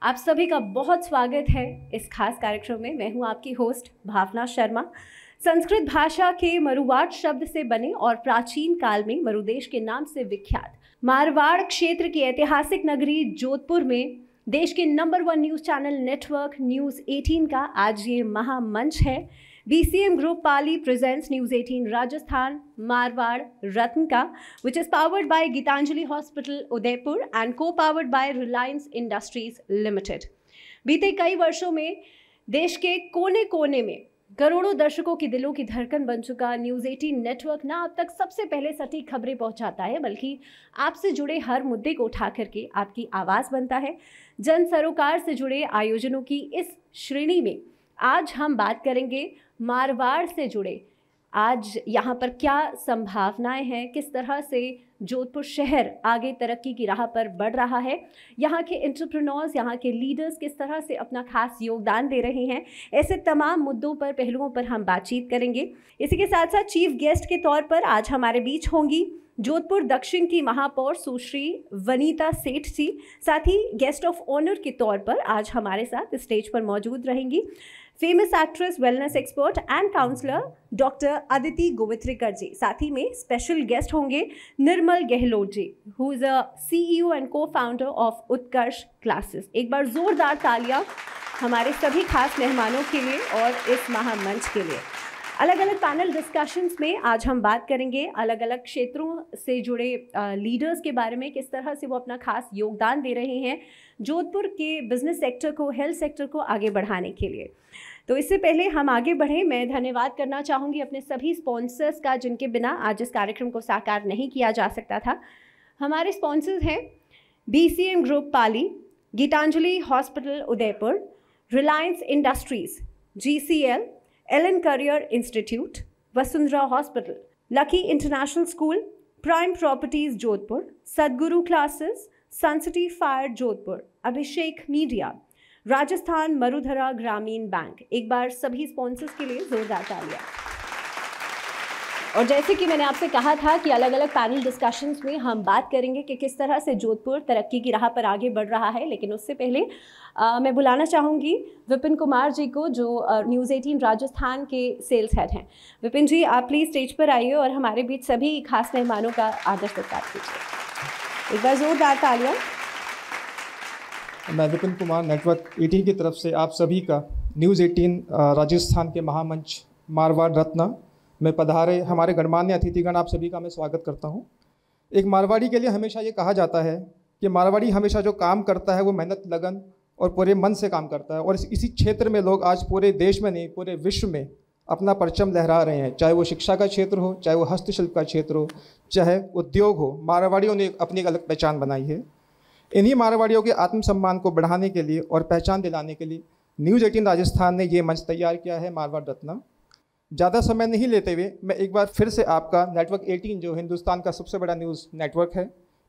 आप सभी का बहुत स्वागत है इस खास कार्यक्रम में। मैं हूं आपकी होस्ट भावना शर्मा। संस्कृत भाषा के मरुवाड़ शब्द से बने और प्राचीन काल में मरुदेश के नाम से विख्यात मारवाड़ क्षेत्र की ऐतिहासिक नगरी जोधपुर में देश के number 1 news channel network news 18 का आज ये महामंच है। BCM Group Pali presents News 18 Rajasthan Marwar Ratn ka, which is powered by Gitanjali Hospital Udaipur and co-powered by Reliance Industries Limited. बीते कई वर्षों में देश के कोने कोने में करोड़ों दर्शकों के दिलों की धड़कन बन चुका न्यूज़ 18 नेटवर्क न अब तक सबसे पहले सटीक खबरें पहुंचाता है, बल्कि आपसे जुड़े हर मुद्दे को उठा करके आपकी आवाज़ बनता है। जन सरोकार से जुड़े आयोजनों की इस श्रेणी में आज हम बात करेंगे मारवाड़ से जुड़े। आज यहाँ पर क्या संभावनाएं हैं, किस तरह से जोधपुर शहर आगे तरक्की की राह पर बढ़ रहा है, यहाँ के एंटरप्रेन्योर्स, यहाँ के लीडर्स किस तरह से अपना खास योगदान दे रहे हैं, ऐसे तमाम मुद्दों पर, पहलुओं पर हम बातचीत करेंगे। इसी के साथ साथ चीफ गेस्ट के तौर पर आज हमारे बीच होंगी जोधपुर दक्षिण की महापौर सुश्री वनीता सेठ जी। साथ ही गेस्ट ऑफ ऑनर के तौर पर आज हमारे साथ स्टेज पर मौजूद रहेंगी famous actress, wellness expert and counsellor doctor Aditi Gowitrikar ji. साथ ही में स्पेशल गेस्ट होंगे Nirmal Gehlot ji, who is a CEO and co-founder of Utkarsh classes. एक बार जोरदार तालियां हमारे सभी खास मेहमानों के लिए और इस महामंच के लिए। अलग अलग पैनल डिस्कशंस में आज हम बात करेंगे अलग अलग क्षेत्रों से जुड़े लीडर्स के बारे में, किस तरह से वो अपना खास योगदान दे रहे हैं जोधपुर के बिजनेस सेक्टर को, हेल्थ सेक्टर को आगे बढ़ाने के लिए। तो इससे पहले हम आगे बढ़ें, मैं धन्यवाद करना चाहूँगी अपने सभी स्पॉन्सर्स का, जिनके बिना आज इस कार्यक्रम को साकार नहीं किया जा सकता था। हमारे स्पॉन्सर्स हैं BCM group Pali, Gitanjali hospital Udaipur, Reliance Industries, GCL, Allen career institute, Vasundhara hospital, lucky international school, prime properties Jodhpur, Sadguru classes, Suncity fire Jodhpur, Abhishek media, Rajasthan Marudhara ग्रामीण बैंक। एक बार सभी स्पॉन्सर्स के लिए जोरदार तालियां। और जैसे कि मैंने आपसे कहा था कि अलग अलग पैनल डिस्कशंस में हम बात करेंगे कि किस तरह से जोधपुर तरक्की की राह पर आगे बढ़ रहा है, लेकिन उससे पहले मैं बुलाना चाहूँगी विपिन कुमार जी को, जो न्यूज़ 18 राजस्थान के सेल्स हेड हैं। विपिन जी, आप प्लीज़ स्टेज पर आइए और हमारे बीच सभी खास मेहमानों का आदर सत्कार कीजिए। एक बार जोरदार तालियां। मैं विपिन कुमार नेटवर्क 18 की तरफ से आप सभी का न्यूज़ 18 राजस्थान के महामंच मारवाड़ रत्न में पधारे हमारे गणमान्य अतिथिगण, आप सभी का मैं स्वागत करता हूं। एक मारवाड़ी के लिए हमेशा ये कहा जाता है कि मारवाड़ी हमेशा जो काम करता है वो मेहनत, लगन और पूरे मन से काम करता है। और इसी क्षेत्र में लोग आज पूरे देश में नहीं, पूरे विश्व में अपना परचम लहरा रहे हैं। चाहे वो शिक्षा का क्षेत्र हो, चाहे वो हस्तशिल्प का क्षेत्र हो, चाहे उद्योग हो, मारवाड़ियों ने अपनी एक अलग पहचान बनाई है। इन्हीं मारवाड़ियों के आत्मसम्मान को बढ़ाने के लिए और पहचान दिलाने के लिए न्यूज़ 18 राजस्थान ने ये मंच तैयार किया है, मारवाड़ रत्न। ज़्यादा समय नहीं लेते हुए मैं एक बार फिर से आपका नेटवर्क 18, जो हिंदुस्तान का सबसे बड़ा न्यूज़ नेटवर्क है,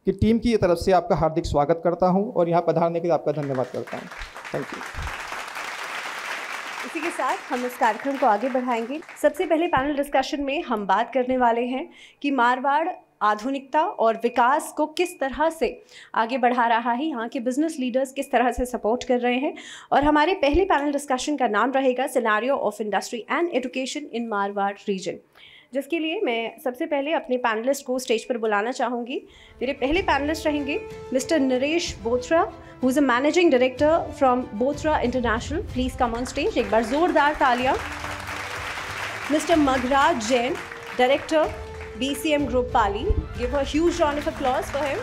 कि टीम की तरफ से आपका हार्दिक स्वागत करता हूं और यहाँ पधारने के लिए आपका धन्यवाद करता हूं। Thank you. इसी के साथ हम इस कार्यक्रम को आगे बढ़ाएंगे। सबसे पहले पैनल डिस्कशन में हम बात करने वाले हैं कि मारवाड़ आधुनिकता और विकास को किस तरह से आगे बढ़ा रहा है, यहाँ के बिजनेस लीडर्स किस तरह से सपोर्ट कर रहे हैं। और हमारे पहले पैनल डिस्कशन का नाम रहेगा scenario of industry and education in Marwar region, जिसके लिए मैं सबसे पहले अपने पैनलिस्ट को स्टेज पर बुलाना चाहूँगी। मेरे पहले पैनलिस्ट रहेंगे mister Naresh Bothra, who is a managing director from Bothra international. Please come on stage. एक बार जोरदार तालियां। Mister Magraj Jain, director BCM Group Pali. Give a huge round of applause for him.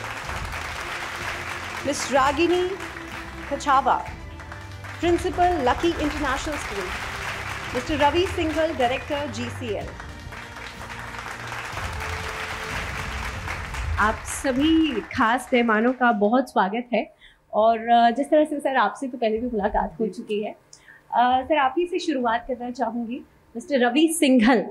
Miss Ragini Kachava, Principal, Lucky International School. Mr. Ravi Singhal, Director, GCL. आप सभी खास मेहमानों का बहुत स्वागत है। और जिस तरह से सर आपसे तो पहले भी मुलाकात हो चुकी है, सर आप ही से शुरुआत करना चाहूँगी। मिस्टर रवि सिंघल,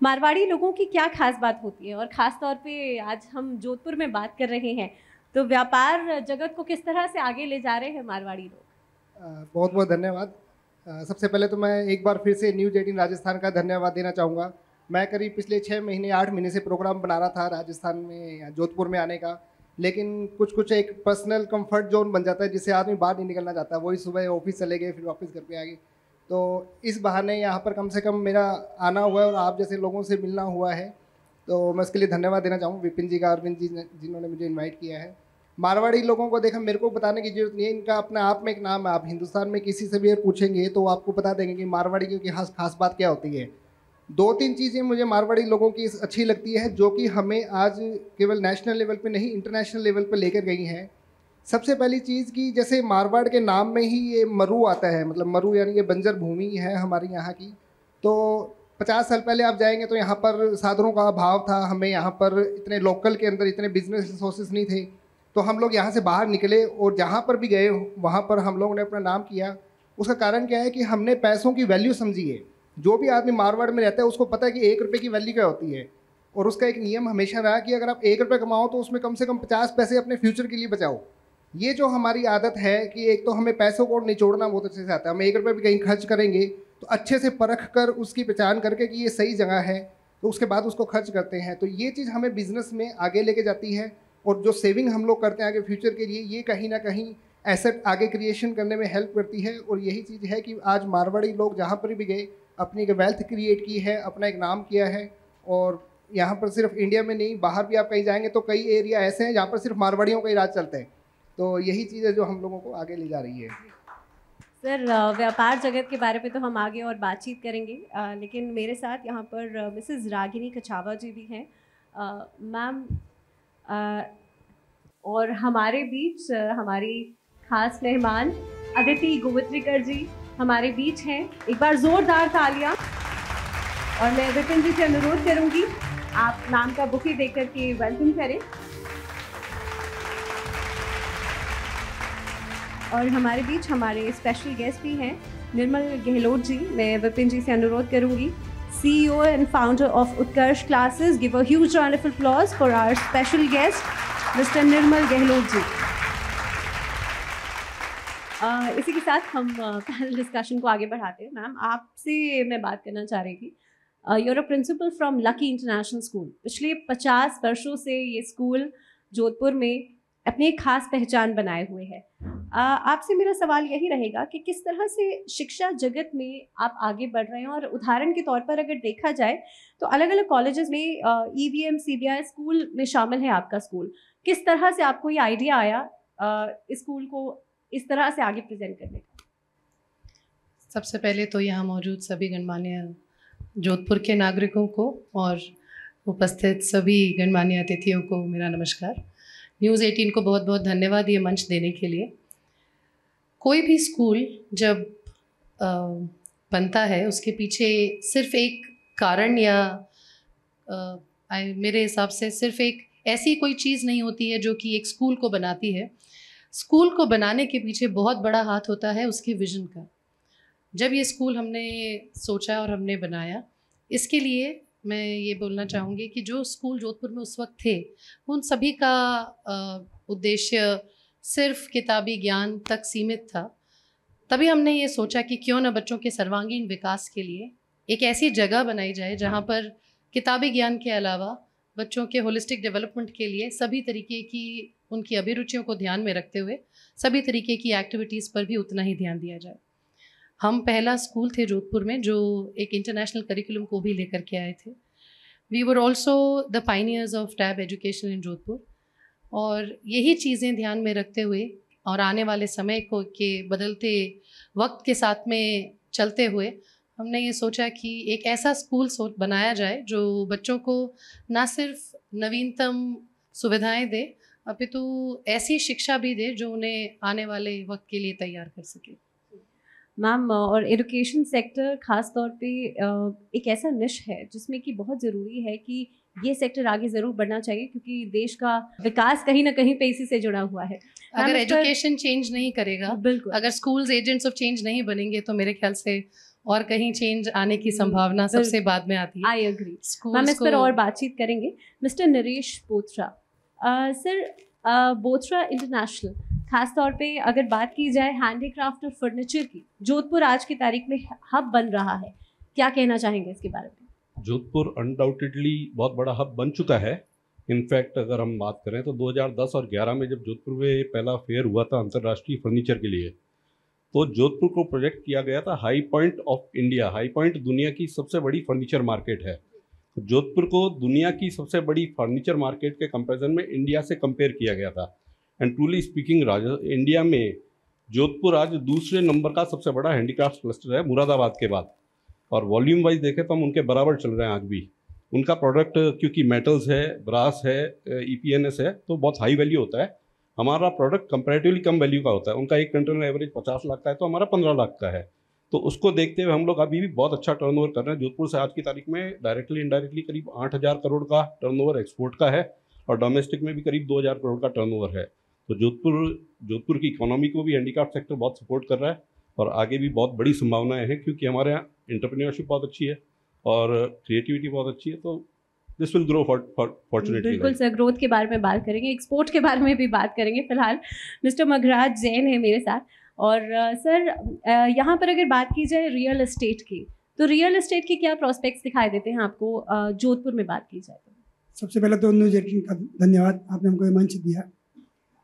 मारवाड़ी लोगों की क्या खास बात होती है, और ख़ास तौर पे आज हम जोधपुर में बात कर रहे हैं, तो व्यापार जगत को किस तरह से आगे ले जा रहे हैं मारवाड़ी लोग? बहुत बहुत धन्यवाद। सबसे पहले तो मैं एक बार फिर से न्यूज़ 18 राजस्थान का धन्यवाद देना चाहूँगा। मैं करीब पिछले 6 महीने 8 महीने से प्रोग्राम बना रहा था राजस्थान में, जोधपुर में आने का, लेकिन कुछ कुछ एक पर्सनल कंफर्ट जोन बन जाता है जिससे आदमी बाहर नहीं निकलना चाहता। वही सुबह ऑफिस चले गए, फिर वापस घर पे आ गए। तो इस बहाने यहाँ पर कम से कम मेरा आना हुआ है और आप जैसे लोगों से मिलना हुआ है, तो मैं उसके लिए धन्यवाद देना चाहूँ विपिन जी का, अरविंद जी जिन्होंने मुझे इन्वाइट किया है। मारवाड़ी लोगों को देखा, मेरे को बताने की जरूरत नहीं है, इनका अपने आप में एक नाम है। आप हिंदुस्तान में किसी से भी अगर पूछेंगे तो आपको बता देंगे कि मारवाड़ी की खास बात क्या होती है। 2-3 चीज़ें मुझे मारवाड़ी लोगों की अच्छी लगती है जो कि हमें आज केवल नेशनल लेवल पे नहीं, इंटरनेशनल लेवल पे लेकर गई हैं। सबसे पहली चीज़ कि जैसे मारवाड़ के नाम में ही ये मरु आता है, मतलब मरु यानी कि बंजर भूमि है हमारी यहाँ की। तो 50 साल पहले आप जाएंगे तो यहाँ पर साधनों का अभाव था, हमें यहाँ पर इतने लोकल के अंदर इतने बिजनेस रिसोर्सेज नहीं थे। तो हम लोग यहाँ से बाहर निकले और जहाँ पर भी गए वहाँ पर हम लोगों ने अपना नाम किया। उसका कारण क्या है कि हमने पैसों की वैल्यू समझी है। जो भी आदमी मारवाड़ में रहता है उसको पता है कि 1 रुपये की वैल्यू क्या होती है, और उसका एक नियम हमेशा रहा कि अगर आप 1 रुपये कमाओ तो उसमें कम से कम 50 पैसे अपने फ्यूचर के लिए बचाओ। ये जो हमारी आदत है कि एक तो हमें पैसों को निचोड़ना बहुत अच्छे से आता है। हम 1 रुपये भी कहीं खर्च करेंगे तो अच्छे से परख कर उसकी पहचान करके कि ये सही जगह है तो उसके बाद उसको खर्च करते हैं। तो ये चीज़ हमें बिजनेस में आगे लेके जाती है, और जो सेविंग हम लोग करते हैं आगे फ्यूचर के लिए, ये कहीं ना कहीं एसेट आगे क्रिएशन करने में हेल्प करती है। और यही चीज़ है कि आज मारवाड़ी लोग जहाँ पर भी गए अपनी एक वेल्थ क्रिएट की है, अपना एक नाम किया है। और यहाँ पर सिर्फ इंडिया में नहीं, बाहर भी आप कहीं जाएंगे तो कई एरिया ऐसे हैं जहाँ पर सिर्फ मारवाड़ियों का ही राज चलता है। तो यही चीज़ है जो हम लोगों को आगे ले जा रही है। सर, व्यापार जगत के बारे में तो हम आगे और बातचीत करेंगे, लेकिन मेरे साथ यहाँ पर मिसेस रागिनी कछावा जी भी हैं। मैम, और हमारे बीच हमारी खास मेहमान अदिति गोवित्रिकर जी हमारे बीच हैं। एक बार जोरदार तालियां। और मैं विपिन जी से अनुरोध करूंगी आप नाम का बुके देकर के वेलकम करें। और हमारे बीच हमारे स्पेशल गेस्ट भी हैं निर्मल गहलोत जी। मैं विपिन जी से अनुरोध करूंगी, CEO and founder of Utkarsh classes. Give a huge round of applause for our special guest mister Nirmal Gehlot ji. इसी के साथ हम पैनल डिस्कशन को आगे बढ़ाते हैं। मैम, आपसे मैं बात करना चाह रही थी, your a principal from Lucky international School. पिछले 50 वर्षों से ये स्कूल जोधपुर में अपनी एक खास पहचान बनाए हुए है। आपसे मेरा सवाल यही रहेगा कि किस तरह से शिक्षा जगत में आप आगे बढ़ रहे हैं, और उदाहरण के तौर पर अगर देखा जाए तो अलग अलग कॉलेजेस में EVM CBI स्कूल में शामिल है आपका स्कूल। किस तरह से आपको ये आइडिया आया इस स्कूल को इस तरह से आगे प्रेजेंट करने का? सबसे पहले तो यहाँ मौजूद सभी गणमान्य जोधपुर के नागरिकों को और उपस्थित सभी गणमान्य अतिथियों को मेरा नमस्कार। न्यूज़ 18 को बहुत बहुत धन्यवाद ये मंच देने के लिए। कोई भी स्कूल जब बनता है उसके पीछे सिर्फ एक कारण या मेरे हिसाब से सिर्फ एक ऐसी कोई चीज़ नहीं होती है जो कि एक स्कूल को बनाती है। स्कूल को बनाने के पीछे बहुत बड़ा हाथ होता है उसके विजन का। जब ये स्कूल हमने सोचा और हमने बनाया, इसके लिए मैं ये बोलना चाहूँगी कि जो स्कूल जोधपुर में उस वक्त थे उन सभी का उद्देश्य सिर्फ किताबी ज्ञान तक सीमित था। तभी हमने ये सोचा कि क्यों न बच्चों के सर्वांगीण विकास के लिए एक ऐसी जगह बनाई जाए जहाँ पर किताबी ज्ञान के अलावा बच्चों के होलिस्टिक डेवलपमेंट के लिए सभी तरीके की उनकी अभिरुचियों को ध्यान में रखते हुए सभी तरीके की एक्टिविटीज़ पर भी उतना ही ध्यान दिया जाए। हम पहला स्कूल थे जोधपुर में जो एक इंटरनेशनल करिकुलम को भी लेकर के आए थे। We were also the pioneers of tab education in Jodhpur. और यही चीज़ें ध्यान में रखते हुए और आने वाले समय को के बदलते वक्त के साथ में चलते हुए हमने ये सोचा कि एक ऐसा स्कूल बनाया जाए जो बच्चों को ना सिर्फ नवीनतम सुविधाएं दे अपितु ऐसी शिक्षा भी दे जो उन्हें आने वाले वक्त के लिए तैयार कर सके। मैम, और एजुकेशन सेक्टर ख़ास तौर पे एक ऐसा निश है जिसमें कि बहुत ज़रूरी है कि ये सेक्टर आगे ज़रूर बढ़ना चाहिए, क्योंकि देश का विकास कहीं ना कहीं पे इसी से जुड़ा हुआ है। अगर एजुकेशन चेंज नहीं करेगा, बिल्कुल, अगर स्कूल्स एजेंट्स ऑफ चेंज नहीं बनेंगे तो मेरे ख्याल से और कहीं चेंज आने की संभावना सबसे बाद में आती है। I agree. मैम, इस पर और बातचीत करेंगे। Mister Naresh Bothra, sir, Bothra international, खास तौर पे अगर बात की जाए हैंडीक्राफ्ट और फर्नीचर की, जोधपुर आज की तारीख में हब बन रहा है, क्या कहना चाहेंगे इसके बारे में? जोधपुर अनडाउटेडली बहुत बड़ा हब बन चुका है, इनफैक्ट अगर हम बात करें तो 2010 और 11 में जब जोधपुर में पहला फेयर हुआ था अंतर्राष्ट्रीय फर्नीचर के लिए, तो जोधपुर को प्रोजेक्ट किया गया था high point of India. High point दुनिया की सबसे बड़ी फर्नीचर मार्केट है, तो जोधपुर को दुनिया की सबसे बड़ी फर्नीचर मार्केट के कंपैरिजन में इंडिया से कंपेयर किया गया था। एंड ट्रूली स्पीकिंग इंडिया में जोधपुर आज दूसरे नंबर का सबसे बड़ा हैंडीक्राफ्ट क्लस्टर है मुरादाबाद के बाद, और वॉल्यूम वाइज देखें तो हम उनके बराबर चल रहे हैं आज भी। उनका प्रोडक्ट क्योंकि मेटल्स है, ब्रास है, EPNS है, तो बहुत हाई वैल्यू होता है। हमारा प्रोडक्ट कंपैरेटिवली कम वैल्यू का होता है। उनका एक कंटेनर एवरेज 50 लाख का है, तो हमारा 15 लाख का है। तो उसको देखते हुए हम लोग अभी भी बहुत अच्छा टर्नओवर कर रहे हैं। जोधपुर से आज की तारीख में डायरेक्टली इनडायरेक्टली करीब 8,000 करोड़ का टर्नओवर एक्सपोर्ट का है, और डोमेस्टिक में भी करीब 2,000 करोड़ का टर्नओवर है। तो जोधपुर की इकोनॉमी को भी हैंडीक्राफ्ट सेक्टर बहुत सपोर्ट कर रहा है, और आगे भी बहुत बड़ी संभावनाएं हैं, क्योंकि हमारे यहाँ एंटरप्रेन्योरशिप बहुत अच्छी है और क्रिएटिविटी बहुत अच्छी है। तो दिस विल ग्रो फॉर्चुनेटली। बिल्कुल सर, ग्रोथ के बारे में बात करेंगे, एक्सपोर्ट के बारे में भी बात करेंगे। फिलहाल मिस्टर मघराज जैन है मेरे साथ। और सर, यहाँ पर अगर बात की जाए रियल एस्टेट की, तो रियल एस्टेट के क्या प्रोस्पेक्ट्स दिखाई देते हैं आपको जोधपुर में बात की जाए तो? सबसे पहले तो न्यूज़ 18 का धन्यवाद, आपने हमको ये मंच दिया।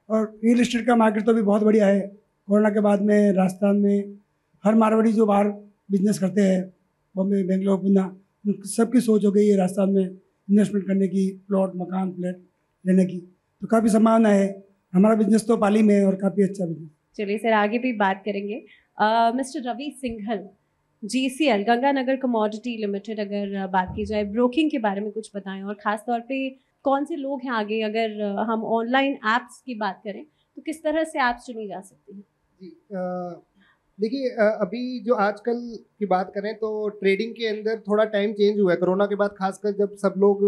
और रियल एस्टेट का मार्केट तो भी बहुत बढ़िया है। कोरोना के बाद में राजस्थान में हर मारवाड़ी जो बाहर बिजनेस करते हैं, बॉम्बे, बेंगलोर, पुणे, सबकी सोच हो गई है राजस्थान में इन्वेस्टमेंट करने की, प्लॉट, मकान, फ्लैट लेने की। तो काफ़ी संभावना है। हमारा बिजनेस तो पाली में है और काफ़ी अच्छा बिजनेस। चलिए सर, आगे भी बात करेंगे। Mister Ravi Singhal, GCL Ganganagar commodity limited, अगर बात की जाए ब्रोकिंग के बारे में कुछ बताएं, और ख़ास तौर पे कौन से लोग हैं आगे? अगर हम ऑनलाइन ऐप्स की बात करें तो किस तरह से ऐप्स चुनी जा सकती हैं? जी, देखिए, अभी जो आजकल की बात करें तो ट्रेडिंग के अंदर थोड़ा टाइम चेंज हुआ है कोरोना के बाद, खासकर जब सब लोग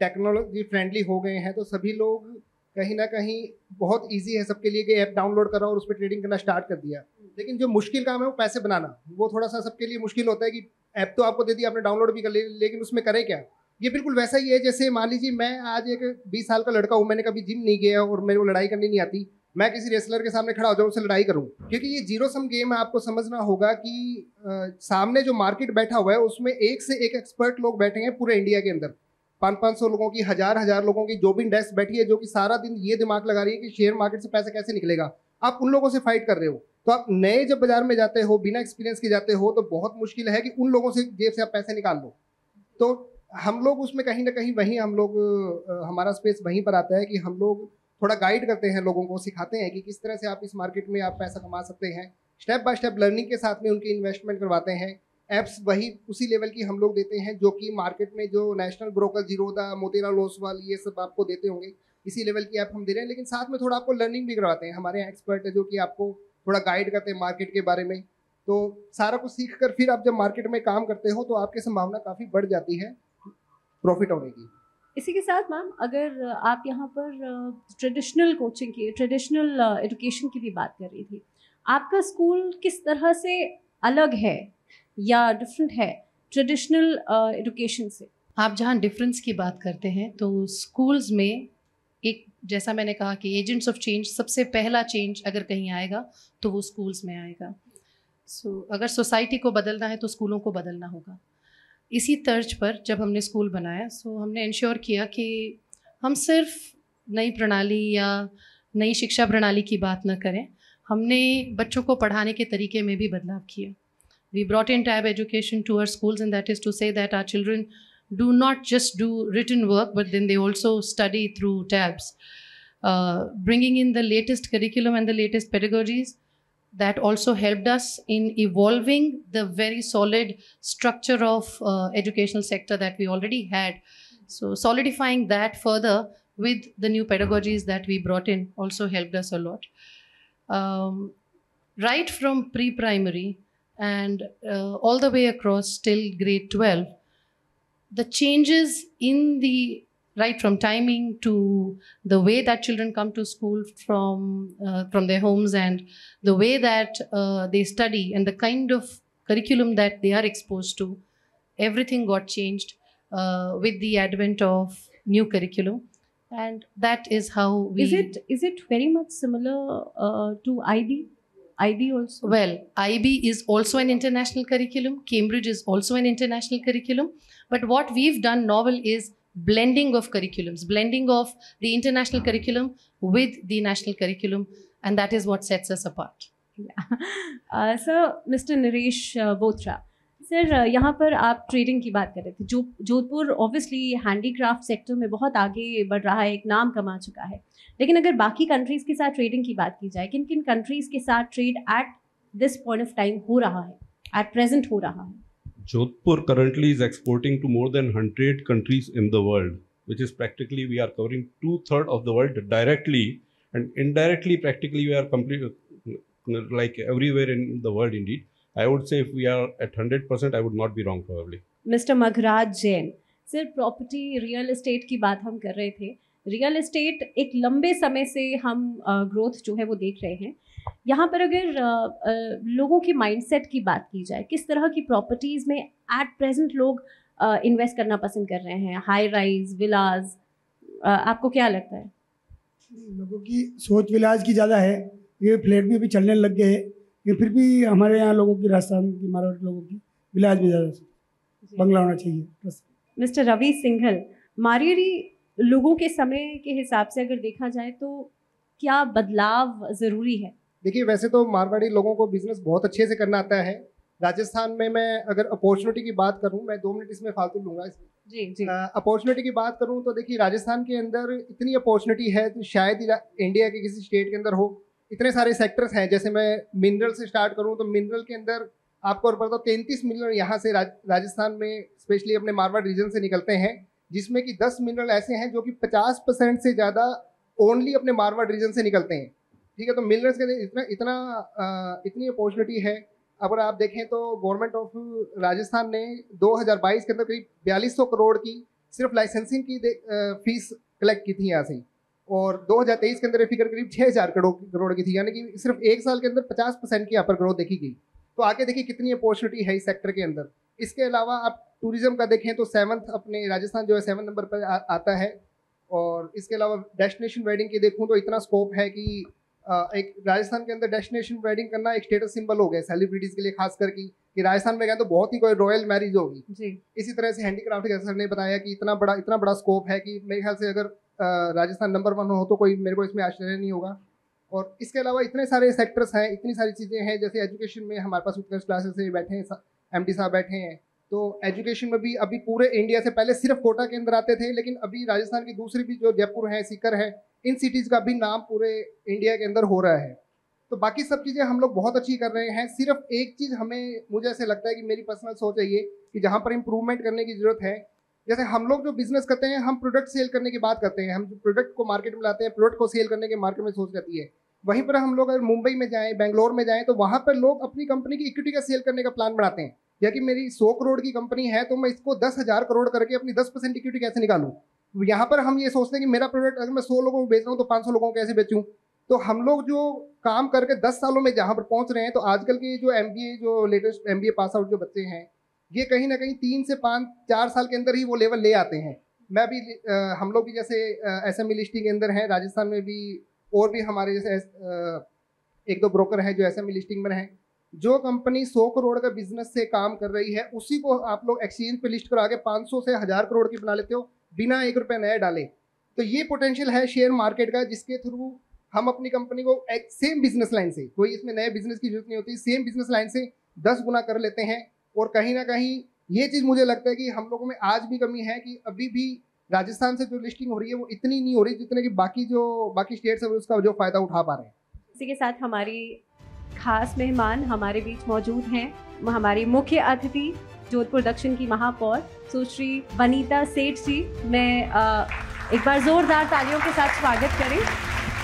टेक्नोलॉजी फ्रेंडली हो गए हैं, तो सभी लोग कहीं ना कहीं बहुत इजी है सबके लिए कि ऐप डाउनलोड करा और उस पर ट्रेडिंग करना स्टार्ट कर दिया। लेकिन जो मुश्किल काम है वो पैसे बनाना, वो थोड़ा सा सबके लिए मुश्किल होता है कि ऐप तो आपको दे दी, आपने डाउनलोड भी कर ली, लेकिन उसमें करें क्या? ये बिल्कुल वैसा ही है जैसे मान लीजिए मैं आज एक 20 साल का लड़का हूँ, मैंने कभी जिम नहीं गया और मेरे को लड़ाई करनी नहीं आती, मैं किसी रेसलर के सामने खड़ा हो जाऊँ, उससे लड़ाई करूँ? क्योंकि ये जीरो सम गेम है। आपको समझना होगा कि सामने जो मार्केट बैठा हुआ है उसमें एक से एक एक्सपर्ट लोग बैठे हैं पूरे इंडिया के अंदर। 500 लोगों की, हजार लोगों की जॉबिंग डेस्क बैठी है, जो कि सारा दिन ये दिमाग लगा रही है कि शेयर मार्केट से पैसे कैसे निकलेगा। आप उन लोगों से फाइट कर रहे हो। तो आप नए जब बाजार में जाते हो, बिना एक्सपीरियंस के जाते हो, तो बहुत मुश्किल है कि उन लोगों से जेब से आप पैसे निकाल लो। तो हम लोग उसमें कहीं ना कहीं वहीं हम लोग, हमारा स्पेस वहीं पर आता है कि हम लोग थोड़ा गाइड करते हैं लोगों को, सिखाते हैं कि किस तरह से आप इस मार्केट में आप पैसा कमा सकते हैं। स्टेप बाय स्टेप लर्निंग के साथ में उनकी इन्वेस्टमेंट करवाते हैं। एप्स वही उसी लेवल की हम लोग देते हैं जो कि मार्केट में जो नेशनल ब्रोकर, जीरोधा, मोतीलाल ओसवाल, ये सब आपको देते होंगे, इसी लेवल की ऐप हम दे रहे हैं। लेकिन साथ में थोड़ा आपको लर्निंग भी करवाते हैं। हमारे यहाँ एक्सपर्ट है जो कि आपको थोड़ा गाइड करते हैं मार्केट के बारे में। तो सारा कुछ सीख कर फिर आप जब मार्केट में काम करते हो तो आपकी संभावना काफ़ी बढ़ जाती है प्रॉफिट होने की। इसी के साथ मैम, अगर आप यहाँ पर ट्रेडिशनल कोचिंग की, ट्रेडिशनल एजुकेशन की भी बात कर रही थी, आपका स्कूल किस तरह से अलग है या डिफरेंट है ट्रेडिशनल एजुकेशन से? आप जहाँ डिफरेंस की बात करते हैं तो स्कूल्स में एक, जैसा मैंने कहा कि एजेंट्स ऑफ चेंज, सबसे पहला चेंज अगर कहीं आएगा तो वो स्कूल्स में आएगा। अगर सोसाइटी को बदलना है तो स्कूलों को बदलना होगा। इसी तर्ज पर जब हमने स्कूल बनाया, हमने इंश्योर किया कि हम सिर्फ नई प्रणाली या नई शिक्षा प्रणाली की बात न करें, हमने बच्चों को पढ़ाने के तरीके में भी बदलाव किया। We brought in tab education to our schools, and that is to say that our children do not just do written work, but then they also study through tabs. Bringing in the latest curriculum and the latest pedagogies, that also helped us in evolving the very solid structure of educational sector that we already had. So solidifying that further with the new pedagogies that we brought in also helped us a lot. Right from pre-primary and all the way across till grade 12, the changes in the, right from timing to the way that children come to school from their homes and the way that they study and the kind of curriculum that they are exposed to, everything got changed with the advent of new curriculum. And that is how we... Is it very much similar to IB? IB also? Well, IB is also an international curriculum. Cambridge is also an international curriculum. But what we've done novel is blending of curriculums, blending of the international curriculum with the national curriculum, and that is what sets us apart. Sir, mister Naresh Bothra sir, यहाँ पर आप trading की बात कर रहे थे। Jodhpur obviously handicraft sector में बहुत आगे बढ़ रहा है, एक नाम कमा चुका है, लेकिन अगर बाकी कंट्रीज़ के साथ ट्रेडिंग की बात की जाए, किन किन कंट्रीज़ के साथ trade at this point of time हो रहा है, एट प्रेजेंट हो रहा है? Jodhpur currently is exporting to more than 100 countries in the world, which is practically we are covering 2/3 of the world directly, and indirectly practically we are complete like everywhere in the world indeed. I would say if we are at 100%, I would not be wrong probably. Mister Magraj Jain sir, property real estate की बात हम कर रहे थे। Real estate एक लंबे समय से हम ग्रोथ जो है वो देख रहे हैं। यहाँ पर अगर लोगों की माइंडसेट की बात की जाए, किस तरह की प्रॉपर्टीज़ में एट प्रेजेंट लोग इन्वेस्ट करना पसंद कर रहे हैं? हाई राइज, विलाज, आपको क्या लगता है? लोगों की सोच विलाज की ज़्यादा है, ये फ्लैट भी अभी चलने लग गए हैं, लेकिन फिर भी हमारे यहाँ लोगों की, राजस्थान की, मारवाड़ी लोगों की विलाज में ज़्यादा बंगला होना चाहिए बस। मिस्टर रवि सिंघल, मारवाड़ी लोगों के समय के हिसाब से अगर देखा जाए तो क्या बदलाव ज़रूरी है? देखिए, वैसे तो मारवाड़ी लोगों को बिजनेस बहुत अच्छे से करना आता है। राजस्थान में मैं अगर अपॉर्चुनिटी की बात करूं, मैं 2 मिनट इसमें फालतू लूंगा। जी। अपॉर्चुनिटी की बात करूं तो देखिए, राजस्थान के अंदर इतनी अपॉर्चुनिटी है तो शायद इंडिया के किसी स्टेट के अंदर हो। इतने सारे सेक्टर्स हैं, जैसे मैं मिनरल से स्टार्ट करूं तो मिनरल के अंदर आपको पता 33 मिनरल यहाँ से राजस्थान में स्पेशली अपने मारवाड़ रीजन से निकलते हैं, जिसमें कि 10 मिनरल ऐसे हैं जो कि 50% से ज़्यादा ओनली अपने मारवाड़ रीजन से निकलते हैं। ठीक है, तो मिनरल्स के लिए इतनी अपॉर्चुनिटी है। अगर आप देखें तो गवर्नमेंट ऑफ राजस्थान ने 2022 के अंदर करीब 4200 करोड़ की सिर्फ लाइसेंसिंग की फीस कलेक्ट की थी यहाँ से, और 2023 के अंदर ये फिगर करीब 6000 करोड़ की थी, यानी कि सिर्फ एक साल के अंदर 50% की यहाँ पर ग्रोथ देखी गई। तो आगे देखिए कितनी अपॉर्चुनिटी है इस सेक्टर के अंदर। इसके अलावा आप टूरिज्म का देखें तो 7th अपने राजस्थान जो है 7 नंबर पर आता है। और इसके अलावा डेस्टिनेशन वेडिंग की देखूँ तो इतना स्कोप है कि एक राजस्थान के अंदर डेस्टिनेशन वेडिंग करना एक स्टेटस सिंबल हो गया सेलिब्रिटीज़ के लिए, खास करके कि राजस्थान में गए तो बहुत ही कोई रॉयल मैरिज होगी जी। इसी तरह से हैंडीक्राफ्ट के सर ने बताया कि इतना बड़ा स्कोप है कि मेरे ख्याल से अगर राजस्थान नंबर 1 हो तो कोई मेरे को इसमें आश्चर्य नहीं होगा। और इसके अलावा इतने सारे सेक्टर्स हैं, इतनी सारी चीज़ें हैं, जैसे एजुकेशन में हमारे पास उत्कर्ष क्लासेस से बैठे हैं, MD साहब बैठे हैं, तो एजुकेशन में भी अभी पूरे इंडिया से पहले सिर्फ कोटा के अंदर आते थे, लेकिन अभी राजस्थान की दूसरी भी जो जयपुर है, सीकर है, इन सिटीज़ का भी नाम पूरे इंडिया के अंदर हो रहा है। तो बाकी सब चीज़ें हम लोग बहुत अच्छी कर रहे हैं। सिर्फ एक चीज़ मुझे ऐसे लगता है कि मेरी पर्सनल सोच है ये कि जहाँ पर इम्प्रूवमेंट करने की ज़रूरत है। जैसे हम लोग जो बिजनेस करते हैं, हम प्रोडक्ट सेल करने की बात करते हैं, हम प्रोडक्ट को मार्केट में लाते हैं, प्रोडक्ट को सेल करने के मार्केट में सोच रहती है। वहीं पर हम लोग अगर मुंबई में जाएँ, बेंगलोर में जाएँ, तो वहाँ पर लोग अपनी कंपनी की इक्विटी का सेल करने का प्लान बनाते हैं। या कि मेरी 100 करोड़ की कंपनी है तो मैं इसको 10,000 करोड़ करके अपनी 10% इक्विटी कैसे निकालूं। यहाँ पर हम ये सोचते हैं कि मेरा प्रोडक्ट अगर मैं 100 लोगों को बेच रहा हूँ तो 500 लोगों को कैसे बेचूं। तो हम लोग जो काम करके 10 सालों में जहाँ पर पहुँच रहे हैं, तो आजकल के जो MBA जो लेटेस्ट MBA पास आउट जो बच्चे हैं, ये कहीं ना कहीं 3 से 5-4 साल के अंदर ही वो लेवल ले आते हैं। मैं भी हम लोग भी जैसे SME लिस्टिंग के अंदर हैं राजस्थान में भी, और भी हमारे जैसे 1-2 ब्रोकर हैं जो SME लिस्टिंग में हैं। जो कंपनी 100 करोड़ का बिजनेस से काम कर रही है, उसी को आप लोग एक्सचेंज पे लिस्ट करा के 500 से 1000 करोड़ की बना लेते हो बिना 1 रुपये नया डाले। तो ये पोटेंशियल है शेयर मार्केट का, जिसके थ्रू हम अपनी कंपनी को एक सेम बिजनेस लाइन से, कोई इसमें नए बिजनेस की जरूरत नहीं होती, सेम बिजनेस लाइन से 10 गुना कर लेते हैं। और कहीं ना कहीं ये चीज़ मुझे लगता है कि हम लोगों में आज भी कमी है कि अभी भी राजस्थान से जो लिस्टिंग हो रही है वो इतनी नहीं हो रही जितने कि बाकी स्टेट्स है उसका जो फ़ायदा उठा पा रहे हैं। इसी के साथ हमारी खास मेहमान हमारे बीच मौजूद हैं, हमारी मुख्य अतिथि जोधपुर दक्षिण की महापौर सुश्री वनीता सेठ जी। मैं एक बार ज़ोरदार तालियों के साथ स्वागत करें,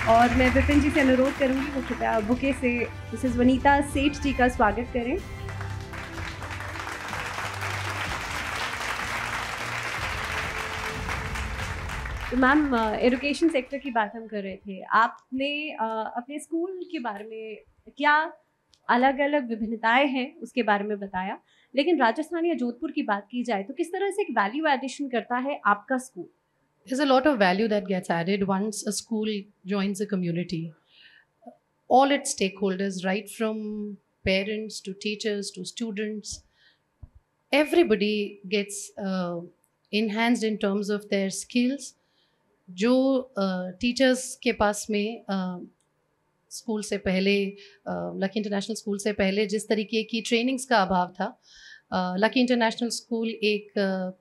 और मैं विपिन जी से अनुरोध करूंगी वो कृपया बुके से मिसेस वनीता सेठ जी का स्वागत करें। तो मैम, एजुकेशन सेक्टर की बात हम कर रहे थे, आपने अपने स्कूल के बारे में क्या अलग अलग विभिन्नताएं हैं उसके बारे में बताया, लेकिन राजस्थान या जोधपुर की बात की जाए तो किस तरह से एक वैल्यू एडिशन करता है आपका school? There's a lot of value that gets added once a school joins a community. All its stakeholders, right from parents to teachers to students, everybody gets enhanced in terms of their skills. जो teachers के पास में school से पहले, lucky international school से पहले जिस तरीके की ट्रेनिंग्स का अभाव था, लकी इंटरनेशनल स्कूल एक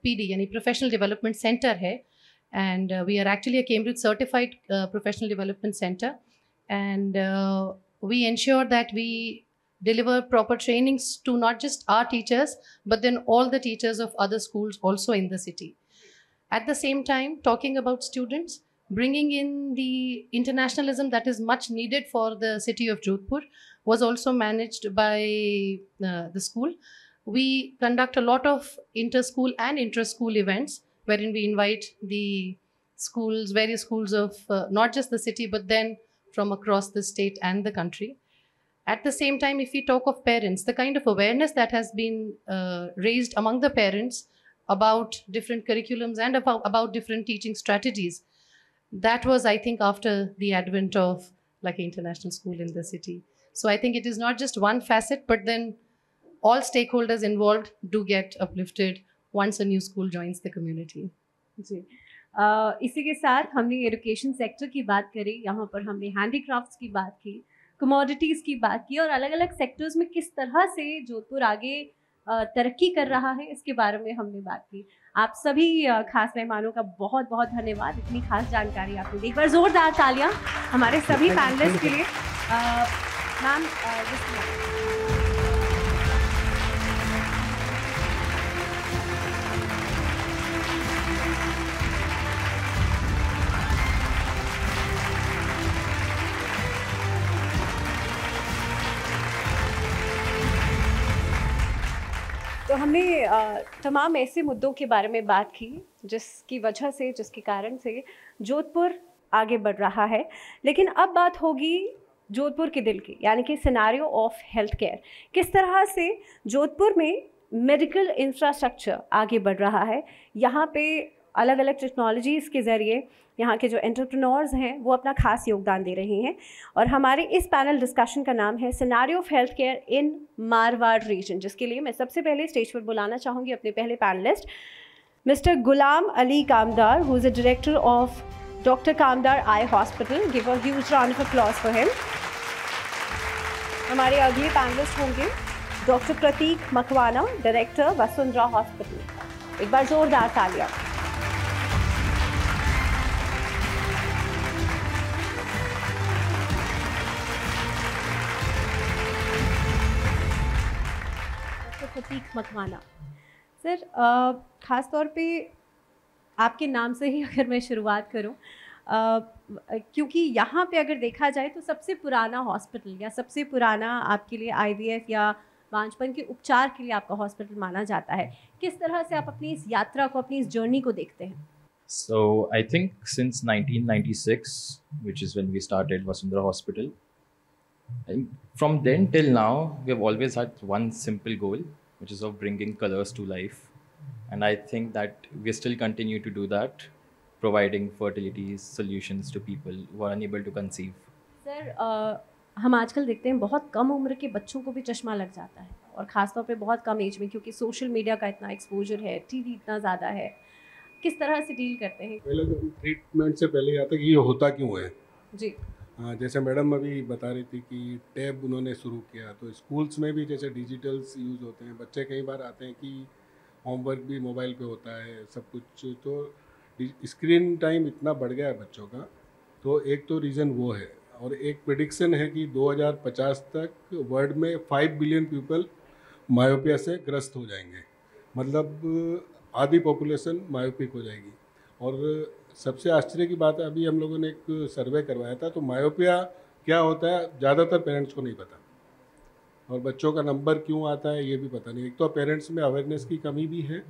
पीडी यानी प्रोफेशनल डेवलपमेंट सेंटर है, and we are actually a Cambridge certified professional development centre, and we ensure that we deliver proper trainings to not just our teachers but then all the teachers of other schools also in the city. At the same time, talking about students, bringing in the internationalism that is much needed for the city of Jodhpur was also managed by the school. We conduct a lot of inter-school and intra-school events wherein we invite the schools, various schools of not just the city but then from across the state and the country. At the same time, if we talk of parents, the kind of awareness that has been raised among the parents about different curriculums and about different teaching strategies, that was, I think, after the advent of Lucky International School in the city. So I think it is not just one facet, but then all stakeholders involved do get uplifted once a new school joins the community. जी, इसी के साथ हमने education sector की बात करी, यहाँ पर हमने हैंडीक्राफ्ट्स की बात की, कमोडिटीज़ की बात की, और अलग अलग सेक्टर्स में किस तरह से जोधपुर आगे तरक्की कर रहा है इसके बारे में हमने बात की। आप सभी खास मेहमानों का बहुत बहुत धन्यवाद, इतनी खास जानकारी आपने दी। एक बार जोरदार तालियां हमारे सभी पैनलिस्ट के लिए। मैम, तो हमने तमाम ऐसे मुद्दों के बारे में बात की जिसकी वजह से, जिसके कारण से जोधपुर आगे बढ़ रहा है। लेकिन अब बात होगी जोधपुर के दिल की, यानी कि सिनेरियो ऑफ हेल्थ केयर। किस तरह से जोधपुर में मेडिकल इंफ्रास्ट्रक्चर आगे बढ़ रहा है, यहाँ पे अलग अलग टेक्नोलॉजीज़ के ज़रिए यहाँ के जो एंटरप्रेन्योर्स हैं वो अपना खास योगदान दे रहे हैं। और हमारे इस पैनल डिस्कशन का नाम है scenario of health care in Marwar region, जिसके लिए मैं सबसे पहले स्टेज पर बुलाना चाहूँगी अपने पहले panelist mister Ghulam Ali Kamdar, who is a director of doctor Kamdar eye hospital. Give a huge round of applause for him. हमारे अगले पैनलिस्ट होंगे डॉक्टर प्रतीक मकवाना, डायरेक्टर वसुंधरा हॉस्पिटल। एक बार जोरदार तालियां। प्रतीक मकवाना सर, ख़ास तौर पे आपके नाम से ही अगर मैं शुरुआत करूं, क्योंकि यहाँ पे अगर देखा जाए तो सबसे पुराना हॉस्पिटल या सबसे पुराना आपके लिए आईवीएफ या बांझपन के उपचार के लिए आपका हॉस्पिटल माना जाता है। किस तरह से आप अपनी इस यात्रा को, अपनी इस जर्नी को देखते हैं? So I think since 1996, which is when we started Vasundhara Hospital, and from then till now, we have always had one simple goal, which is of bringing colors to life. And I think that we still continue to do that, providing fertility solutions to people who are unable to conceive. Sir, हम आजकल देखते हैं बहुत कम उम्र के बच्चों को भी चश्मा लग जाता है, और ख़ासतौर पे बहुत कम एज में, क्योंकि सोशल मीडिया का इतना एक्सपोजर है, टीवी इतना ज़्यादा है। किस तरह से डील करते हैं? पहले तो ट्रीटमेंट से पहले आता कि ये होता क्यों है जी। जैसे मैडम अभी बता रही थी कि टैब उन्होंने शुरू किया, तो स्कूल्स में भी जैसे डिजिटल्स यूज़ होते हैं। बच्चे कई बार आते हैं कि होमवर्क भी मोबाइल पे होता है, सब कुछ, तो स्क्रीन टाइम इतना बढ़ गया है बच्चों का। तो एक तो रीज़न वो है, और एक प्रेडिक्शन है कि 2050 तक वर्ल्ड में 5 बिलियन पीपल मायोपिया से ग्रस्त हो जाएंगे, मतलब आधी पॉपुलेशन मायोपिक हो जाएगी। और सबसे आश्चर्य की बात है, अभी हम लोगों ने एक सर्वे करवाया था, तो मायोपिया क्या होता है ज़्यादातर पेरेंट्स को नहीं पता, और बच्चों का नंबर क्यों आता है ये भी पता नहीं। एक तो पेरेंट्स में अवेयरनेस की कमी भी है,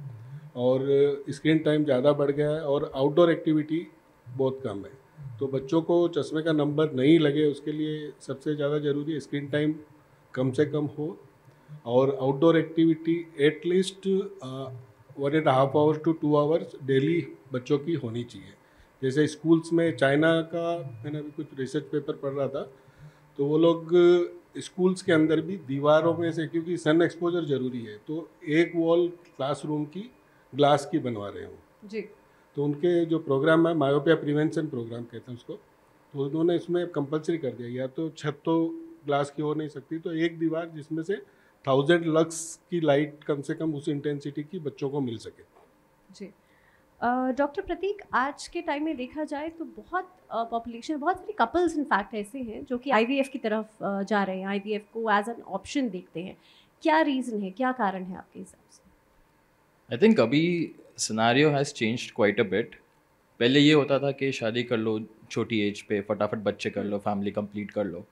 और स्क्रीन टाइम ज़्यादा बढ़ गया है, और आउटडोर एक्टिविटी बहुत कम है। तो बच्चों को चश्मे का नंबर नहीं लगे, उसके लिए सबसे ज़्यादा ज़रूरी है स्क्रीन टाइम कम से कम हो, और outdoor activity at least 1.5 hours to 2 hours daily बच्चों की होनी चाहिए। जैसे स्कूल्स में चाइना का, मैंने अभी कुछ रिसर्च पेपर पढ़ रहा था, तो वो लोग स्कूल्स के अंदर भी दीवारों में से, क्योंकि सन एक्सपोजर ज़रूरी है, तो एक वॉल क्लासरूम की ग्लास की बनवा रहे हो, जी। तो उनके जो प्रोग्राम है मायोपिया प्रिवेंशन प्रोग्राम कहते हैं उसको, तो उन्होंने इसमें कंपलसरी कर दिया, या तो छत तो ग्लास की हो नहीं सकती, तो एक दीवार जिसमें से 1000 लक्स की लाइट कम से कम उस इंटेंसिटी की बच्चों को मिल सके। जी। डॉक्टर प्रतीक, आज के टाइम में देखा जाए तो बहुत पॉपुलेशन, बहुत सारे कपल्स इनफैक्ट ऐसे हैं जो कि आईवीएफ की तरफ जा रहे हैं, आईवीएफ को एज एन ऑप्शन देखते हैं। क्या रीज़न है, क्या कारण है आपके हिसाब से? आई थिंक अभी scenario has changed quite a bit. पहले ये होता था कि शादी कर लो छोटी एज पे, फटाफट बच्चे कर लो, फैमिली कंप्लीट कर लो।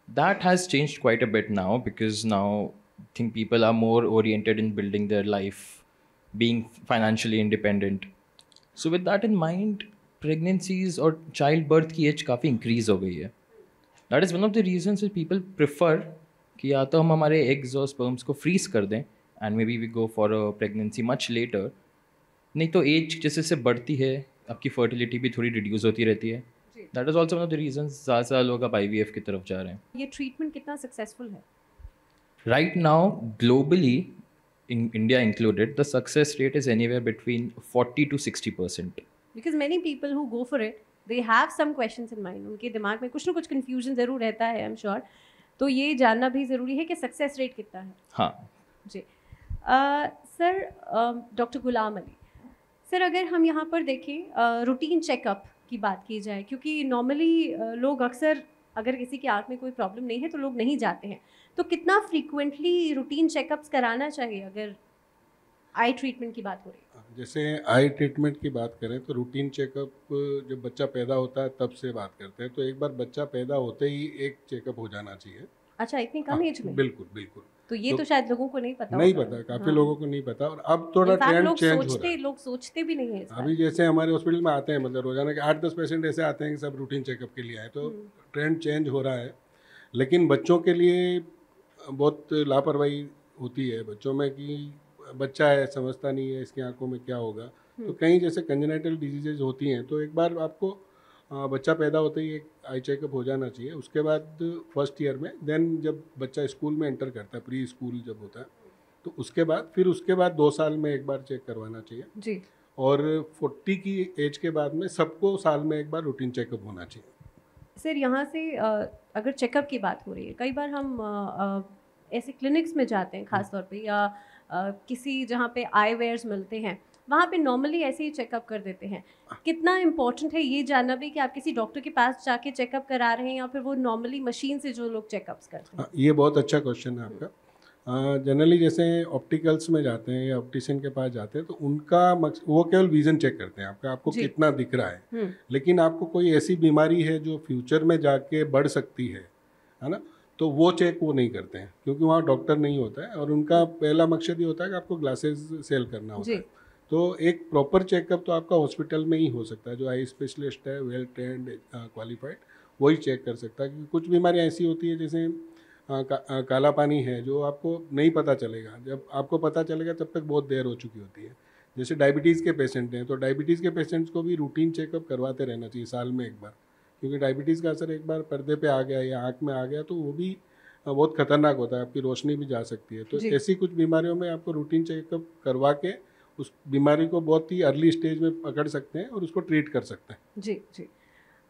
That has changed quite a bit now, because now I think people are more oriented in building their life, being financially independent. So with that in mind, pregnancies और childbirth की as काफ़ी increase हो गई है. That is one of the reasons that people prefer कि या तो हम हमारे एग्स और स्पर्म्स को फ्रीज कर दें and maybe we go for a pregnancy much later. नहीं तो एज जैसे से बढ़ती है आपकी फर्टिलिटी भी थोड़ी रिड्यूस होती रहती है. That is also one of the reasons ज़्यादा लोग अब IVF की तरफ जा रहे हैं. ये ट्रीटमेंट कितना सक्सेसफुल है? Right now, globally, in India included, the success rate is anywhere between 40 to 60%. Because many people who go for it, they have some questions in mind. उनके दिमाग में कुछ ना कुछ confusion ज़रूर रहता है, I'm sure. तो ये जानना भी ज़रूरी है कि सक्सेस रेट कितना है. हाँ जी. Sir, doctor Ghulam Ali sir, अगर हम यहाँ पर देखें रूटीन चेकअप की बात की जाए, क्योंकि नॉर्मली लोग अक्सर अगर किसी की आँख में कोई प्रॉब्लम नहीं है तो लोग नहीं जाते हैं, तो कितना फ्रीक्वेंटली रूटीन चेकअप्स कराना चाहिए अगर आई ट्रीटमेंट की बात हो रही है? जैसे आई ट्रीटमेंट की बात करें तो रूटीन चेकअप जब बच्चा पैदा होता है तब से बात करते हैं, तो एक बार बच्चा पैदा होते ही एक चेकअप हो जाना चाहिए। अच्छा, इतनी कम एज में? बिल्कुल बिल्कुल। तो ये तो शायद लोगों को नहीं पता काफ़ी हाँ। लोगों को नहीं पता, और अब थोड़ा ट्रेंड चेंज हो रहा है। लोग सोचते भी नहीं है। अभी जैसे हमारे हॉस्पिटल में आते हैं, मतलब रोजाना के 8-10 पेशेंट ऐसे आते हैं कि सब रूटीन चेकअप के लिए आए, तो ट्रेंड चेंज हो रहा है। लेकिन बच्चों के लिए बहुत लापरवाही होती है बच्चों में, कि बच्चा है समझता नहीं है इसकी आंखों में क्या होगा, तो कहीं जैसे कंजेनाइटल डिजीजेज होती हैं, तो एक बार आपको बच्चा पैदा होते ही एक आई चेकअप हो जाना चाहिए। उसके बाद फर्स्ट ईयर में, देन जब बच्चा स्कूल में एंटर करता है, प्री स्कूल जब होता है, तो उसके बाद 2 साल में एक बार चेक करवाना चाहिए जी। और 40 की एज के बाद में सबको साल में एक बार रूटीन चेकअप होना चाहिए। सर, यहाँ से अगर चेकअप की बात हो रही है, कई बार हम ऐसे क्लिनिक्स में जाते हैं खास तौर पे, या किसी जहाँ पे आई वेयर्स मिलते हैं, वहाँ पे नॉर्मली ऐसे ही चेकअप कर देते हैं। कितना इम्पोर्टेंट है ये जानना भी कि आप किसी डॉक्टर के पास जाके चेकअप करा रहे हैं या फिर वो नॉर्मली मशीन से जो लोग चेकअप्स करते हैं? ये बहुत अच्छा क्वेश्चन है आपका। जनरली जैसे ऑप्टिकल्स में जाते हैं या ऑप्टिशियन के पास जाते हैं, तो उनका वो केवल विजन चेक करते हैं आपको कितना दिख रहा है। लेकिन आपको कोई ऐसी बीमारी है जो फ्यूचर में जाके बढ़ सकती है ना, तो वो चेक वो नहीं करते हैं, क्योंकि वहाँ डॉक्टर नहीं होता है, और उनका पहला मकसद ये होता है कि आपको ग्लासेस सेल करना होता है। तो एक प्रॉपर चेकअप तो आपका हॉस्पिटल में ही हो सकता है, जो आई स्पेशलिस्ट है, वेल ट्रेंड, क्वालिफाइड, वही चेक कर सकता है। क्योंकि कुछ बीमारियाँ ऐसी होती है, जैसे काला पानी है, जो आपको नहीं पता चलेगा, जब आपको पता चलेगा तब तक बहुत देर हो चुकी होती है। जैसे डायबिटीज़ के पेशेंट हैं, तो डायबिटीज़ के पेशेंट्स को भी रूटीन चेकअप करवाते रहना चाहिए साल में एक बार, क्योंकि डायबिटीज़ का असर एक बार पर्दे पे आ गया या आँख में आ गया तो वो भी बहुत खतरनाक होता है, आपकी रोशनी भी जा सकती है। तो ऐसी कुछ बीमारियों में आपको रूटीन चेकअप करवा के उस बीमारी को बहुत ही अर्ली स्टेज में पकड़ सकते हैं और उसको ट्रीट कर सकते हैं। जी जी।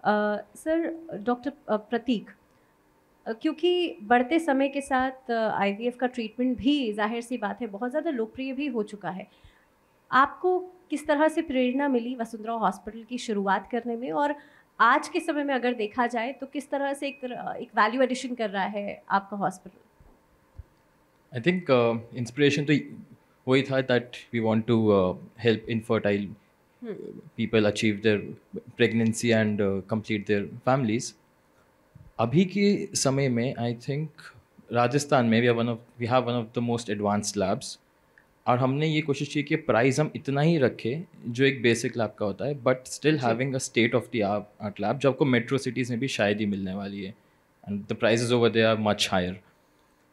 सर, डॉक्टर प्रतीक, क्योंकि बढ़ते समय के साथ आईवीएफ का ट्रीटमेंट भी जाहिर सी बात है बहुत ज़्यादा लोकप्रिय भी हो चुका है, आपको किस तरह से प्रेरणा मिली वसुंधरा हॉस्पिटल की शुरुआत करने में, और आज के समय में अगर देखा जाए तो किस तरह से एक वैल्यू एडिशन कर रहा है आपका हॉस्पिटल? आई थिंक इंस्पिरेशन तो वही था that we want to help infertile people achieve their pregnancy and complete their families. अभी के समय में आई थिंक राजस्थान में we have one of the most advanced labs, और हमने ये कोशिश की कि प्राइस हम इतना ही रखें जो एक बेसिक लैब का होता है, but still having a state of the art lab, जो आपको मेट्रो सिटीज़ में भी शायद ही मिलने वाली है, and the prices over they are much higher.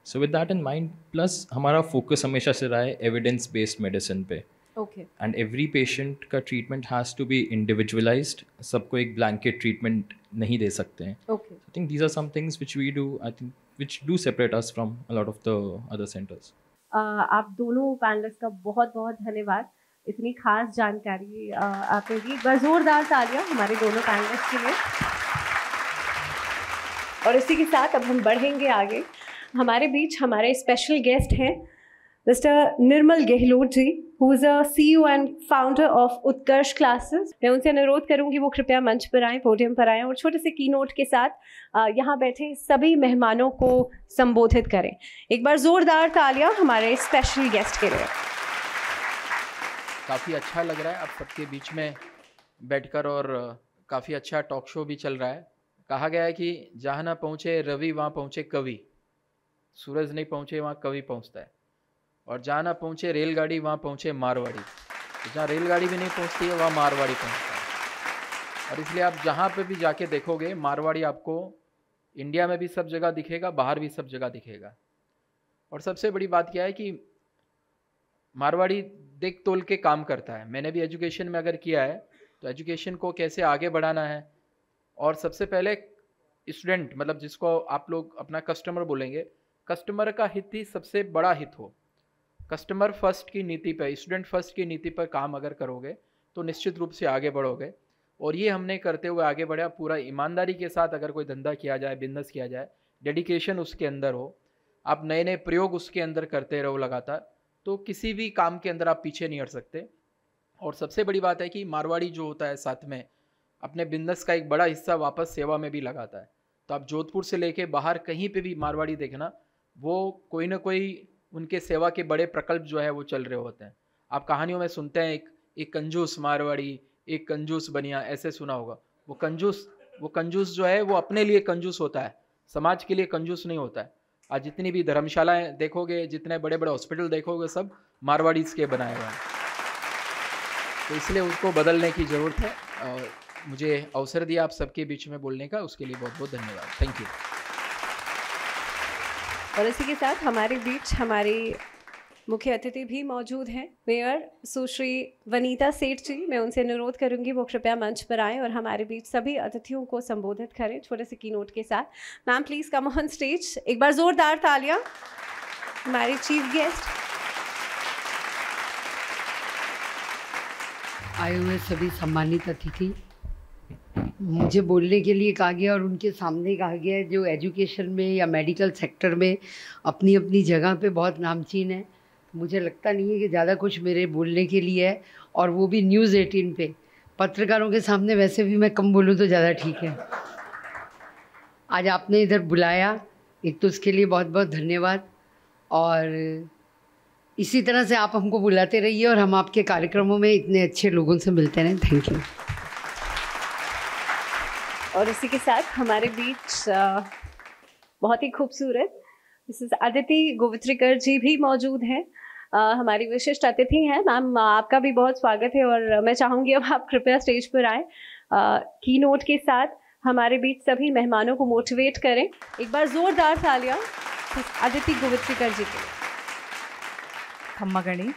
So with that in mind, plus हमारा फोकस हमेशा से रहा है एविडेंस बेस्ड मेडिसिन पे, एंड एवरी पेशेंट का treatment has to be individualised, सबको एक ब्लैंकेट ट्रीटमेंट नहीं दे सकते हैं। I think these are some things which we do, I think which do separate us from a lot of the other centres. आप दोनों panelist का बहुत बहुत धन्यवाद। इतनी खास जानकारी आपने दी। एक बार जोरदार तालियां हमारे दोनों पैनलिस्ट के लिए। और इसी के साथ अब हम बढ़ेंगे आगे। हमारे बीच हमारे स्पेशल गेस्ट हैं mister Nirmal Gehlot ji, who is a CEO and founder of Utkarsh classes. मैं उनसे अनुरोध करूंगी वो कृपया मंच पर आएँ, पोडियम पर आएँ और छोटे से कीनोट के साथ यहाँ बैठे सभी मेहमानों को संबोधित करें। एक बार जोरदार तालियां हमारे स्पेशल गेस्ट के लिए। काफ़ी अच्छा लग रहा है आप सबके बीच में बैठकर और काफ़ी अच्छा टॉक शो भी चल रहा है। कहा गया है कि जहाँ ना पहुँचे रवि वहाँ पहुँचे कवि, सूरज नहीं पहुँचे वहाँ कवि पहुँचता है, और जहाँ ना पहुँचे रेलगाड़ी वहाँ पहुँचे मारवाड़ी, तो जहाँ रेलगाड़ी भी नहीं पहुँचती है वहाँ मारवाड़ी पहुँचता है। और इसलिए आप जहाँ पे भी जाके देखोगे मारवाड़ी आपको इंडिया में भी सब जगह दिखेगा, बाहर भी सब जगह दिखेगा। और सबसे बड़ी बात क्या है कि मारवाड़ी देख तोल के काम करता है। मैंने भी एजुकेशन में अगर किया है तो एजुकेशन को कैसे आगे बढ़ाना है, और सबसे पहले स्टूडेंट मतलब जिसको आप लोग अपना कस्टमर बोलेंगे, कस्टमर का हित ही सबसे बड़ा हित हो। कस्टमर फर्स्ट की नीति पर, स्टूडेंट फर्स्ट की नीति पर काम अगर करोगे तो निश्चित रूप से आगे बढ़ोगे। और ये हमने करते हुए आगे बढ़ा। पूरा ईमानदारी के साथ अगर कोई धंधा किया जाए, बिजनेस किया जाए, डेडिकेशन उसके अंदर हो, आप नए नए प्रयोग उसके अंदर करते रहो लगातार, तो किसी भी काम के अंदर आप पीछे नहीं हट सकते। और सबसे बड़ी बात है कि मारवाड़ी जो होता है साथ में अपने बिजनेस का एक बड़ा हिस्सा वापस सेवा में भी लगाता है। तो आप जोधपुर से लेके बाहर कहीं पे भी मारवाड़ी देखना, वो कोई ना कोई उनके सेवा के बड़े प्रकल्प जो है वो चल रहे होते हैं। आप कहानियों में सुनते हैं एक कंजूस मारवाड़ी, एक कंजूस बनिया, ऐसे सुना होगा। वो कंजूस जो है वो अपने लिए कंजूस होता है, समाज के लिए कंजूस नहीं होता है। आज जितनी भी धर्मशालाएं देखोगे, जितने बड़े बड़े हॉस्पिटल देखोगे, सब मारवाड़ीज के बनाए हुए हैं। तो इसलिए उसको बदलने की ज़रूरत है। और मुझे अवसर दिया आप सबके बीच में बोलने का, उसके लिए बहुत बहुत धन्यवाद। Thank you. और इसी के साथ हमारे बीच हमारी मुख्य अतिथि भी मौजूद हैं, मेयर सुश्री वनीता सेठ जी। मैं उनसे अनुरोध करूंगी वो कृपया मंच पर आएं और हमारे बीच सभी अतिथियों को संबोधित करें छोटे से कीनोट के साथ। Ma'am please come on stage. एक बार जोरदार तालियां हमारे चीफ गेस्ट। आए हुए सभी सम्मानित अतिथि, मुझे बोलने के लिए कहा गया और उनके सामने कहा गया है जो एजुकेशन में या मेडिकल सेक्टर में अपनी अपनी जगह पे बहुत नामचीन है। मुझे लगता नहीं है कि ज़्यादा कुछ मेरे बोलने के लिए है, और वो भी न्यूज़ 18 पे। पत्रकारों के सामने वैसे भी मैं कम बोलूँ तो ज़्यादा ठीक है। आज आपने इधर बुलाया, एक तो उसके लिए बहुत बहुत धन्यवाद, और इसी तरह से आप हमको बुलाते रहिए और हम आपके कार्यक्रमों में इतने अच्छे लोगों से मिलते रहें। Thank you. और इसी के साथ हमारे बीच बहुत ही खूबसूरत मिसेस अदिति गोवित्रिकर जी भी मौजूद हैं, हमारी विशिष्ट अतिथि हैं। मैम आपका भी बहुत स्वागत है और मैं चाहूँगी अब आप कृपया स्टेज पर आएँ, की नोट के साथ हमारे बीच सभी मेहमानों को मोटिवेट करें। एक बार ज़ोरदार तालियां अदिति गोवित्रिकर जी के लिए। खम्मा गणी,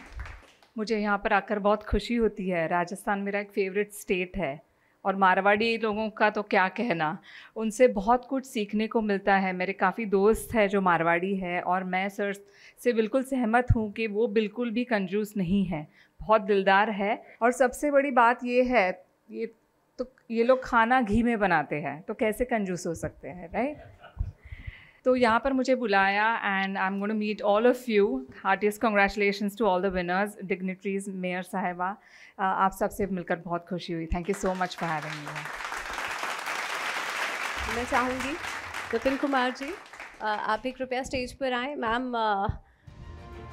मुझे यहाँ पर आकर बहुत खुशी होती है। राजस्थान मेरा एक फेवरेट स्टेट है और मारवाड़ी लोगों का तो क्या कहना, उनसे बहुत कुछ सीखने को मिलता है। मेरे काफ़ी दोस्त हैं जो मारवाड़ी है और मैं सर से बिल्कुल सहमत हूँ कि वो बिल्कुल भी कंजूस नहीं है, बहुत दिलदार है। और सबसे बड़ी बात ये है, ये लोग खाना घी में बनाते हैं तो कैसे कंजूस हो सकते हैं, राइट? तो यहाँ पर मुझे बुलाया and I am going to meet all of you. Heartiest congratulations to all the winners, dignitaries, mayor साहिबा, आप सबसे मिलकर बहुत खुशी हुई। Thank you so much for having me. मैं चाहूँगी विपिन कुमार जी आप भी कृपया स्टेज पर आएँ। मैम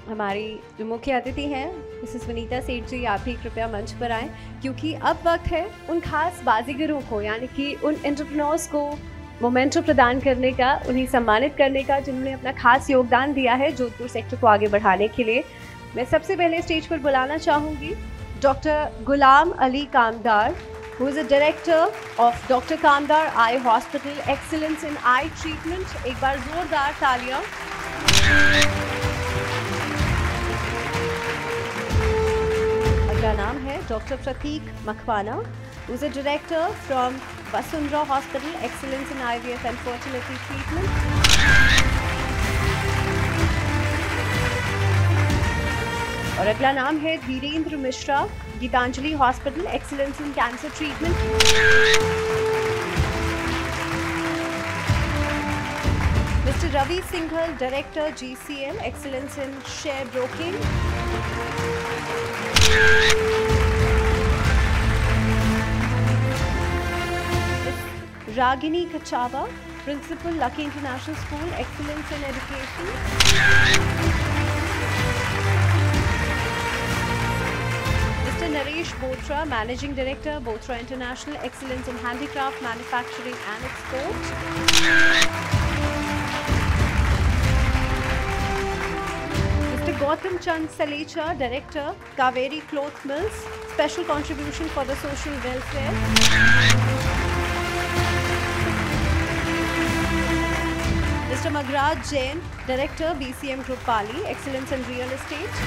हमारी जो मुख्य अतिथि हैं मिसेस वनीता सेठ जी, आप भी कृपया मंच पर आएँ, क्योंकि अब वक्त है उन खास बाजीगरों को, यानी कि उन एंटरप्रेन्योर्स को मोमेंटो प्रदान करने का, उन्हें सम्मानित करने का जिन्होंने अपना खास योगदान दिया है जोधपुर सेक्टर को आगे बढ़ाने के लिए। मैं सबसे पहले स्टेज पर बुलाना चाहूँगी doctor Ghulam Ali Kamdar, who is a director of doctor Kamdar eye hospital, excellence in eye treatment. एक बार जोरदार तालियां। उनका नाम है doctor Pratik Makwana, who is a director from Vasundhara Hospital, Excellence in IVF and Fertility Treatment. और अगला नाम है Dhirendra Mishra, Gitanjali hospital, excellence in cancer treatment. Mister Ravi Singhal, director GCL, excellence in share broking. Ragini Kachawa, principal, lucky international school, excellence in education. Mister Naresh Botra, managing director, Botra international, excellence in handicraft, manufacturing and export. Mister Gautam Chand Salecha, director, Kaveri cloth mills, special contribution for the social welfare. Mr. Magraj Jain, Director, BCM Group Pali, Excellence in Real Estate.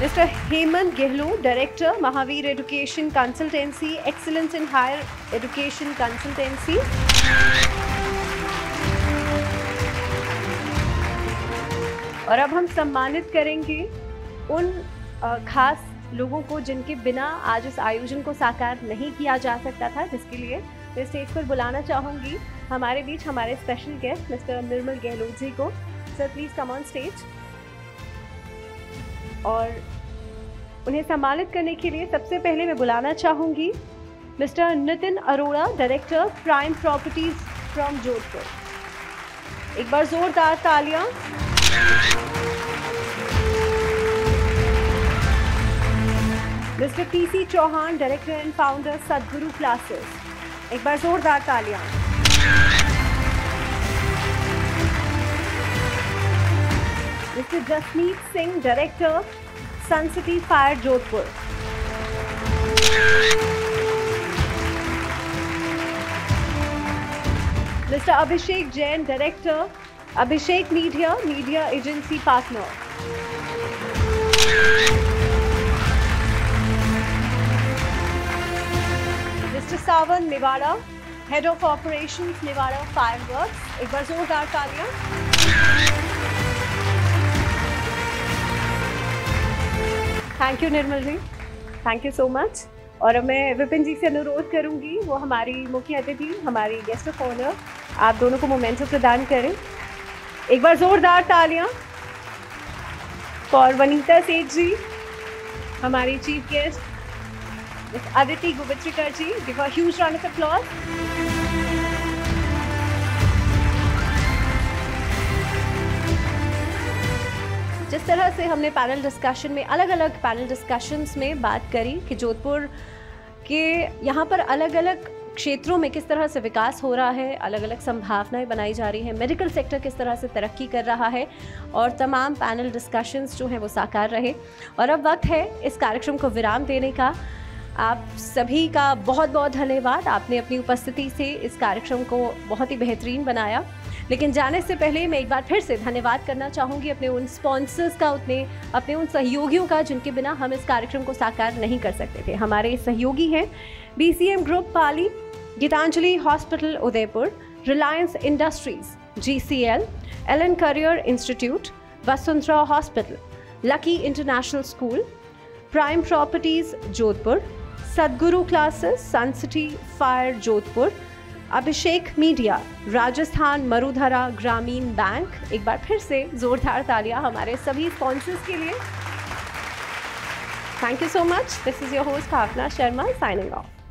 Mr. Hemant Gehlot, Director, Mahavir Education Consultancy, Excellence in Higher Education Consultancy. और अब हम सम्मानित करेंगे उन खास लोगों को जिनके बिना आज इस आयोजन को साकार नहीं किया जा सकता था, जिसके लिए मैं स्टेज पर बुलाना चाहूँगी हमारे बीच हमारे special guest mister Nirmal Gehlot जी को। Sir please come on stage. और उन्हें सम्मानित करने के लिए सबसे पहले मैं बुलाना चाहूँगी mister Nitin Arora, director, prime properties from Jodhpur. एक बार जोरदार तालियां। Mister PC Chauhan, director and founder, Sadguru classes. एक बार जोरदार तालियां। Mister Jasmeet Singh, director, sun city fire Jodhpur. Mister Abhishek Jain, director, Abhishek media agency partner. Mister Sawan Niwada, head of operations, Niwada fireworks. एक बार जोरदार तालियां। Thank you Nirmal ji, thank you so much. और अब मैं विपिन जी से अनुरोध करूंगी वो हमारी मुख्य अतिथि, हमारी गेस्ट ऑफ ऑनर, आप दोनों को मोमेंटो प्रदान करें। एक बार जोरदार तालियां फॉर वनीता सेठ जी, हमारी chief guest Aditi Gubitrikar ji. Give a huge round of applause. जिस तरह से हमने पैनल डिस्कशन में अलग अलग पैनल डिस्कशंस में बात करी कि जोधपुर के यहाँ पर अलग अलग क्षेत्रों में किस तरह से विकास हो रहा है, अलग अलग संभावनाएं बनाई जा रही हैं, मेडिकल सेक्टर किस तरह से तरक्की कर रहा है, और तमाम पैनल डिस्कशंस जो हैं वो साकार रहे। और अब वक्त है इस कार्यक्रम को विराम देने का। आप सभी का बहुत बहुत धन्यवाद, आपने अपनी उपस्थिति से इस कार्यक्रम को बहुत ही बेहतरीन बनाया। लेकिन जाने से पहले मैं एक बार फिर से धन्यवाद करना चाहूँगी अपने उन स्पॉन्सर्स का, अपने उन सहयोगियों का जिनके बिना हम इस कार्यक्रम को साकार नहीं कर सकते थे। हमारे सहयोगी हैं BCM group Pali, Gitanjali hospital Udaipur, Reliance Industries, GCL, Allen career institute, Vasundhara hospital, lucky international school, prime properties Jodhpur, Sadguru classes, sun city fire Jodhpur, Abhishek media, Rajasthan Marudhara ग्रामीण बैंक। एक बार फिर से जोरदार तालियां हमारे सभी स्पॉन्सर्स के लिए। Thank you so much. This is your host Bhavna Sharma signing of.